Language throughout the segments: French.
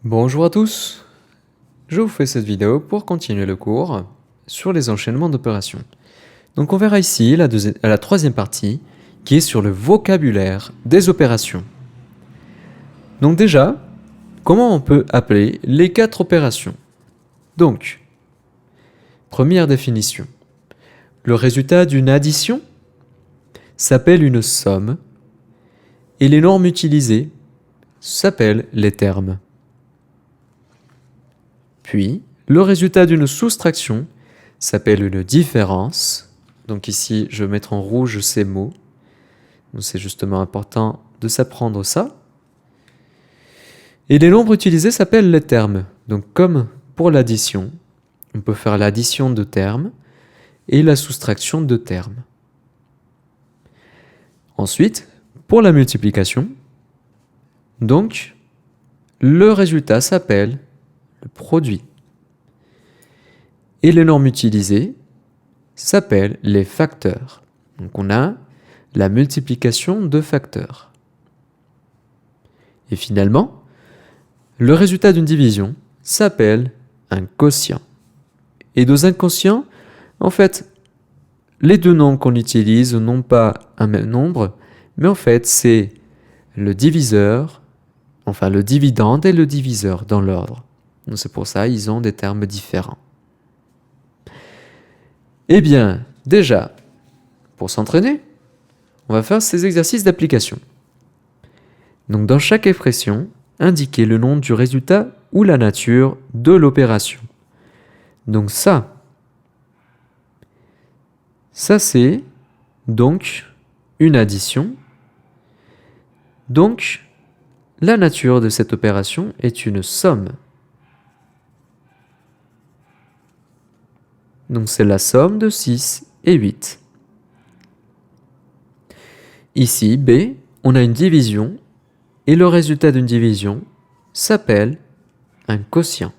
Bonjour à tous, je vous fais cette vidéo pour continuer le cours sur les enchaînements d'opérations. Donc on verra ici la troisième partie qui est sur le vocabulaire des opérations. Donc déjà, comment on peut appeler les 4 opérations? Donc, première définition, le résultat d'une addition s'appelle une somme et les normes utilisées s'appellent les termes. Puis, le résultat d'une soustraction s'appelle une différence. Donc ici, je vais mettre en rouge ces mots. Donc c'est justement important de s'apprendre ça. Et les nombres utilisés s'appellent les termes. Donc comme pour l'addition, on peut faire l'addition de termes et la soustraction de termes. Ensuite, pour la multiplication, donc le résultat s'appelle le produit. Et les normes utilisées s'appellent les facteurs. Donc on a la multiplication de facteurs. Et finalement, le résultat d'une division s'appelle un quotient. Et dans un quotient, en fait, les deux nombres qu'on utilise n'ont pas un même nombre, mais en fait, c'est le diviseur, enfin le dividende et le diviseur dans l'ordre. Donc c'est pour ça qu'ils ont des termes différents. Eh bien, déjà, pour s'entraîner, on va faire ces exercices d'application. Donc dans chaque expression, indiquez le nom du résultat ou la nature de l'opération. Donc ça c'est donc une addition. Donc la nature de cette opération est une somme. Donc c'est la somme de 6 et 8. Ici, B, on a une division et le résultat d'une division s'appelle un quotient.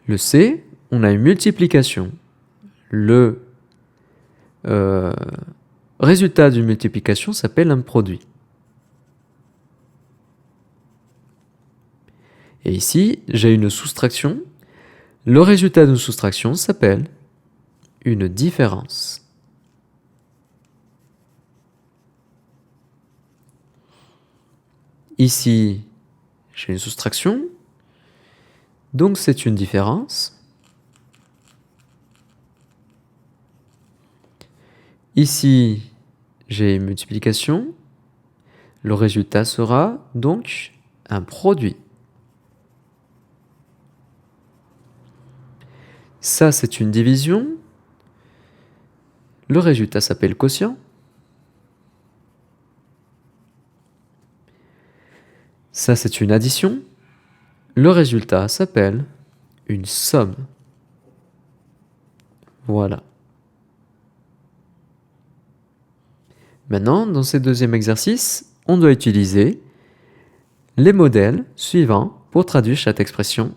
Le C, on a une multiplication. Le résultat d'une multiplication s'appelle un produit. Et ici, j'ai une soustraction. Le résultat d'une soustraction s'appelle une différence. Ici, j'ai une soustraction. Donc c'est une différence. Ici, j'ai une multiplication. Le résultat sera donc un produit. Ça, c'est une division. Le résultat s'appelle quotient. Ça, c'est une addition. Le résultat s'appelle une somme. Voilà. Maintenant, dans ce deuxième exercice, on doit utiliser les modèles suivants pour traduire cette expression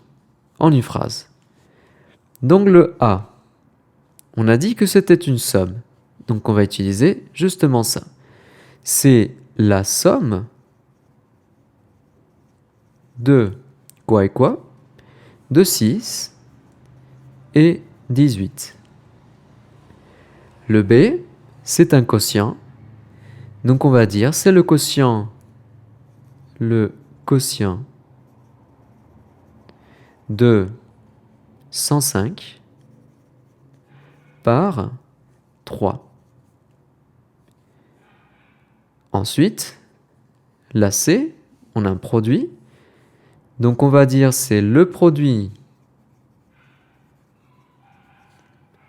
en une phrase. Donc le A, on a dit que c'était une somme. Donc on va utiliser justement ça. C'est la somme de quoi et quoi? De 6 et 18. Le B, c'est un quotient. Donc on va dire c'est le quotient de 105 par 3. Ensuite, la C, on a un produit. Donc on va dire c'est le produit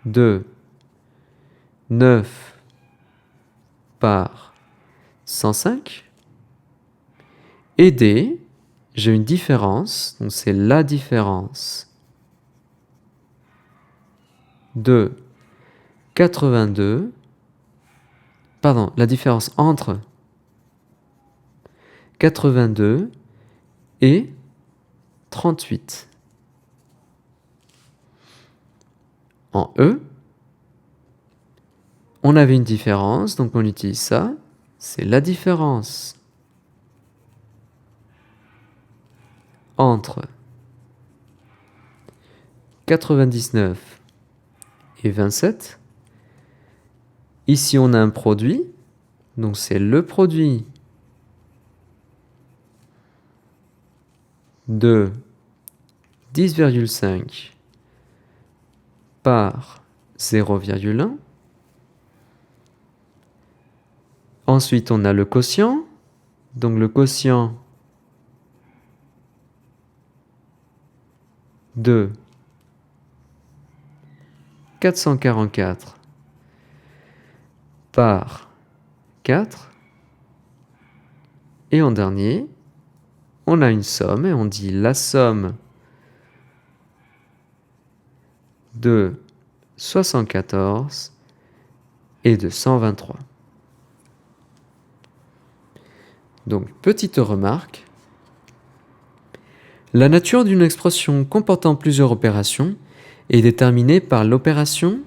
de 9 par 105. Et D, j'ai une différence, donc c'est la différence de 82, pardon, la différence entre 82 et 38. En E, on avait une différence, donc on utilise ça. c'est la différence entre 99 et 27. Ici, on a un produit, donc c'est le produit de 10,5 par 0,1. Ensuite, on a le quotient. Donc le quotient de 444 par 4. Et en dernier, on a une somme et on dit la somme de 74 et de 123. Donc, petite remarque, la nature d'une expression comportant plusieurs opérations est déterminée par l'opération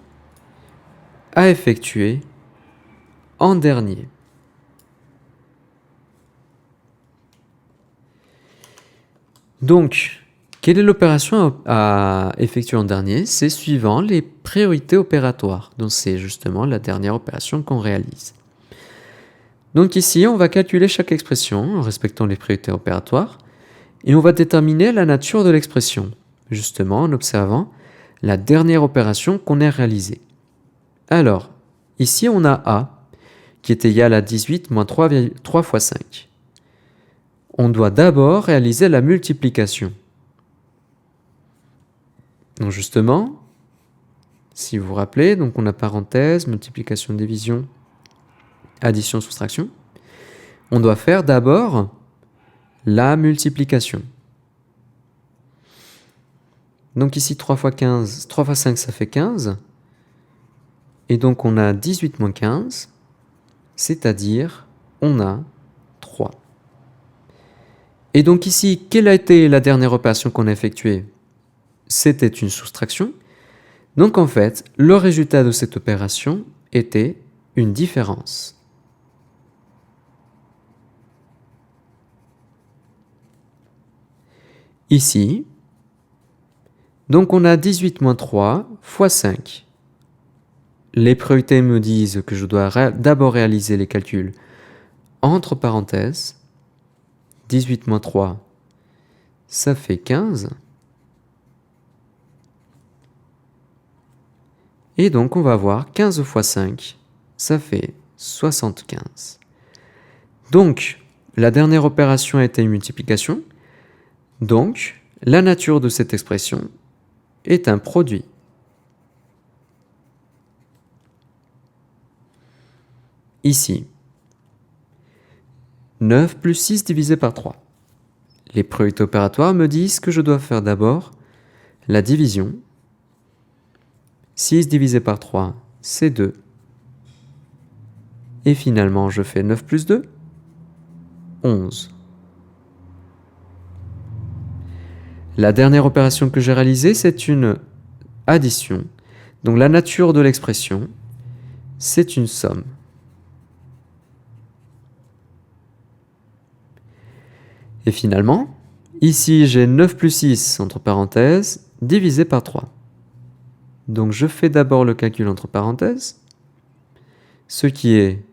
à effectuer en dernier. Donc, quelle est l'opération à effectuer en dernier? C'est suivant les priorités opératoires. Donc, c'est justement la dernière opération qu'on réalise. Donc ici, on va calculer chaque expression en respectant les priorités opératoires et on va déterminer la nature de l'expression, justement en observant la dernière opération qu'on a réalisée. Alors, ici on a A qui est égal à 18 moins 3 fois 5. On doit d'abord réaliser la multiplication. Donc justement, si vous vous rappelez, donc on a parenthèse, multiplication, division, addition, soustraction. On doit faire d'abord la multiplication. Donc ici 3 fois 15, 3 fois 5 ça fait 15. Et donc on a 18 moins 15, c'est-à-dire on a 3. Et donc ici, quelle a été la dernière opération qu'on a effectuée? C'était une soustraction. Donc en fait, le résultat de cette opération était une différence. Ici, donc on a 18 moins 3 fois 5. Les priorités me disent que je dois d'abord réaliser les calculs entre parenthèses. 18 moins 3, ça fait 15. Et donc on va voir 15 fois 5, ça fait 75. Donc, la dernière opération a été une multiplication. Donc, la nature de cette expression est un produit. Ici, 9 plus 6 divisé par 3. Les priorités opératoires me disent que je dois faire d'abord la division. 6 divisé par 3, c'est 2. Et finalement, je fais 9 plus 2, 11. La dernière opération que j'ai réalisée, c'est une addition. Donc la nature de l'expression, c'est une somme. Et finalement, ici j'ai 9 plus 6 entre parenthèses divisé par 3. Donc je fais d'abord le calcul entre parenthèses, ce qui est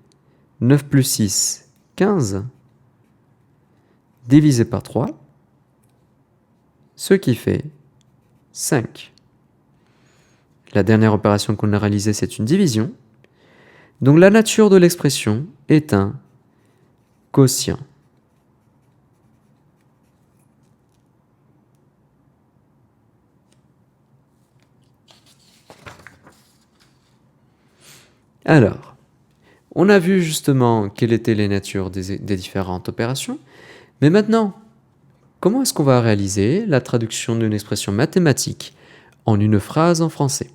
9 plus 6, 15, divisé par 3, ce qui fait 5. La dernière opération qu'on a réalisée, c'est une division. Donc la nature de l'expression est un quotient. Alors, on a vu justement quelles étaient les natures des différentes opérations, mais maintenant, comment est-ce qu'on va réaliser la traduction d'une expression mathématique en une phrase en français?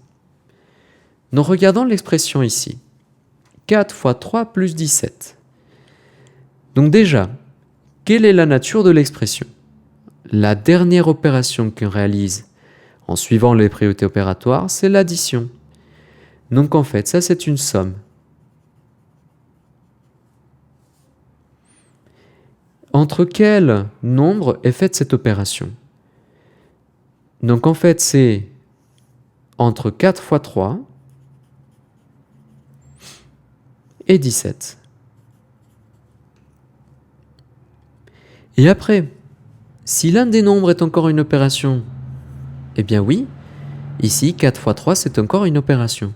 Nous regardons l'expression ici. 4 fois 3 plus 17. Donc déjà, quelle est la nature de l'expression? La dernière opération qu'on réalise en suivant les priorités opératoires, c'est l'addition. Donc en fait, ça c'est une somme. entre quel nombre est faite cette opération? Donc en fait, c'est entre 4 fois 3 et 17. Et après, si l'un des nombres est encore une opération, eh bien oui, ici 4 fois 3 c'est encore une opération.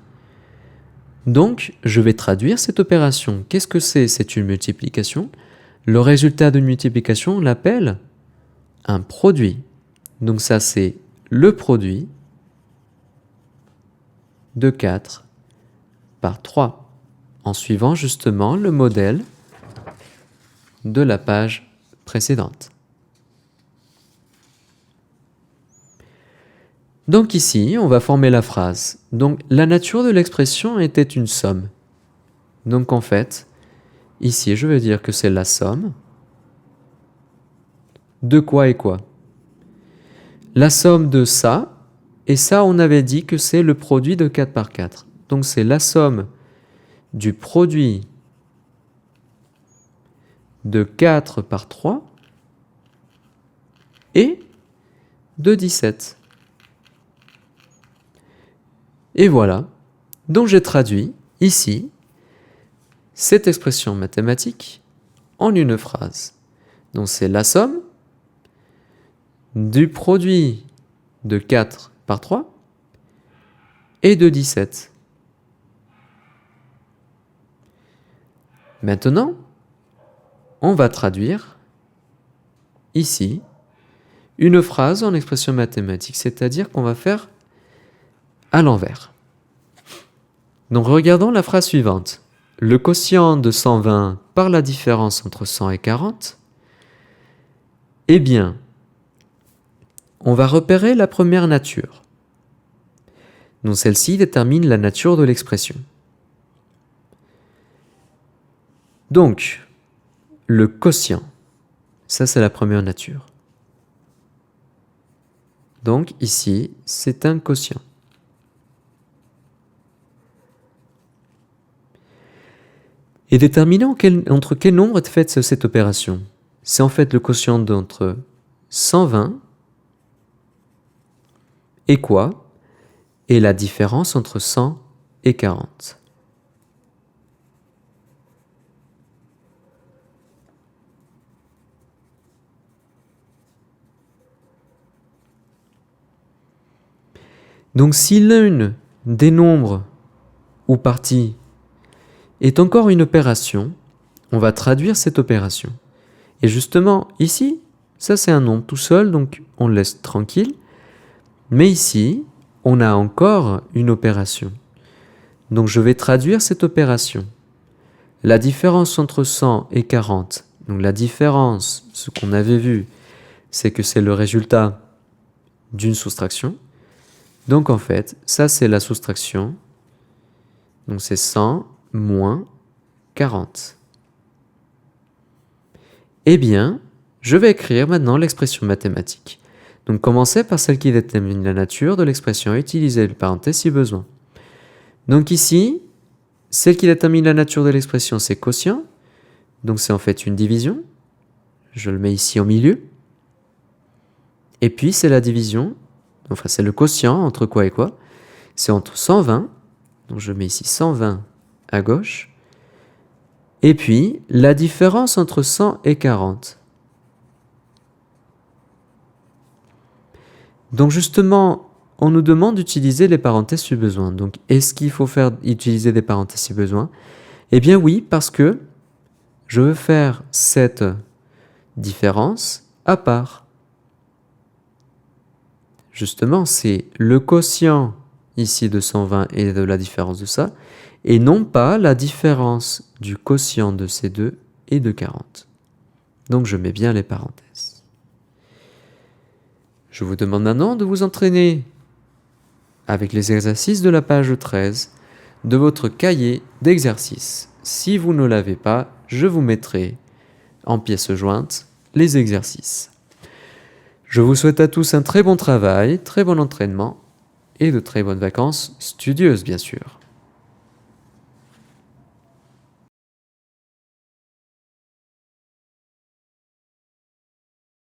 Donc je vais traduire cette opération. Qu'est-ce que c'est? C'est une multiplication. Le résultat d'une multiplication, on l'appelle un produit. Donc ça c'est le produit de 4 par 3, en suivant justement le modèle de la page précédente. Donc ici, on va former la phrase. Donc la nature de l'expression était une somme. Donc en fait, ici, je vais dire que c'est la somme de quoi et quoi. La somme de ça, et ça, on avait dit que c'est le produit de 4 par 4. Donc c'est la somme du produit de 4 par 3 et de 17. Et voilà, donc j'ai traduit ici cette expression mathématique en une phrase. Donc c'est la somme du produit de 4 par 3 et de 17. Maintenant, on va traduire ici une phrase en expression mathématique, c'est-à-dire qu'on va faire à l'envers. Donc regardons la phrase suivante. Le quotient de 120 par la différence entre 100 et 40, eh bien, on va repérer la première nature. Donc celle-ci détermine la nature de l'expression. Donc, le quotient, ça c'est la première nature. Donc ici, c'est un quotient. Et déterminant entre quel nombre est faite cette opération. C'est en fait le quotient d'entre 120 et quoi? Et la différence entre 100 et 40. Donc si l'une des nombres ou parties est encore une opération, on va traduire cette opération. Et justement, ici, ça c'est un nombre tout seul, donc on le laisse tranquille. Mais ici, on a encore une opération. Donc je vais traduire cette opération. La différence entre 100 et 40, donc la différence, ce qu'on avait vu, c'est que c'est le résultat d'une soustraction. Donc en fait, ça c'est la soustraction. Donc c'est 100 moins 40. Eh bien, je vais écrire maintenant l'expression mathématique. Donc commencez par celle qui détermine la nature de l'expression et utilisez les parenthèses si besoin. Donc ici, celle qui détermine la nature de l'expression, c'est quotient. Donc c'est en fait une division. Je le mets ici au milieu. Et puis c'est la division, enfin c'est le quotient entre quoi et quoi. C'est entre 120, donc je mets ici 120 à gauche. Et puis la différence entre 100 et 40. Donc justement, on nous demande d'utiliser les parenthèses si besoin. Donc est-ce qu'il faut utiliser des parenthèses si besoin? Eh bien oui, parce que je veux faire cette différence à part. Justement, c'est le quotient ici de 120 et de la différence de ça, et non pas la différence du quotient de ces deux et de 40. Donc je mets bien les parenthèses. Je vous demande maintenant de vous entraîner avec les exercices de la page 13 de votre cahier d'exercices. Si vous ne l'avez pas, je vous mettrai en pièces jointes les exercices. Je vous souhaite à tous un très bon travail, très bon entraînement et de très bonnes vacances studieuses bien sûr.